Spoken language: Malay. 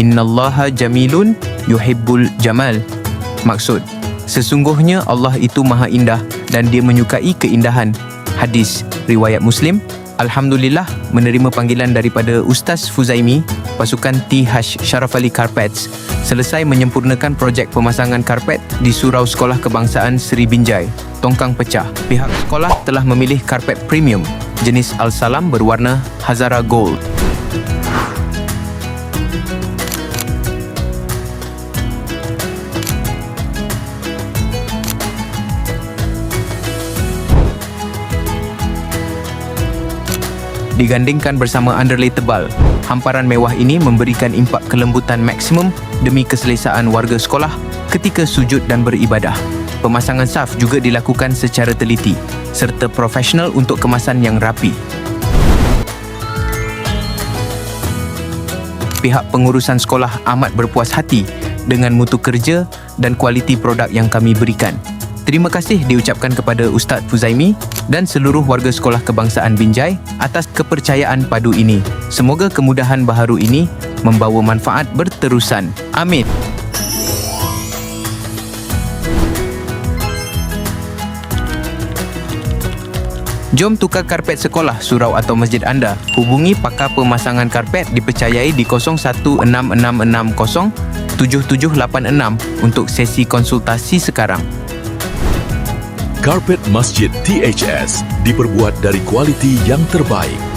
Innallaha jamilun yuhibbul jamal. Maksud, sesungguhnya Allah itu maha indah dan dia menyukai keindahan. Hadis riwayat Muslim. Alhamdulillah menerima panggilan daripada Ustaz Fuzaimi, pasukan TH Sharaf Ali Carpets, selesai menyempurnakan projek pemasangan karpet di Surau Sekolah Kebangsaan Seri Binjai, Tongkang Pecah. Pihak sekolah telah memilih karpet premium jenis Al-Salam berwarna Hazara Gold. Digandingkan bersama underlay tebal, hamparan mewah ini memberikan impak kelembutan maksimum demi keselesaan warga sekolah ketika sujud dan beribadah. Pemasangan saf juga dilakukan secara teliti serta profesional untuk kemasan yang rapi. Pihak pengurusan sekolah amat berpuas hati dengan mutu kerja dan kualiti produk yang kami berikan. Terima kasih diucapkan kepada Ustaz Fuzaimi dan seluruh warga Sekolah Kebangsaan Binjai atas kepercayaan padu ini. Semoga kemudahan baharu ini membawa manfaat berterusan. Amin. Jom tukar karpet sekolah, surau atau masjid anda. Hubungi pakar pemasangan karpet dipercayai di 0166607786 untuk sesi konsultasi sekarang. Karpet Masjid THS diperbuat dari kualiti yang terbaik.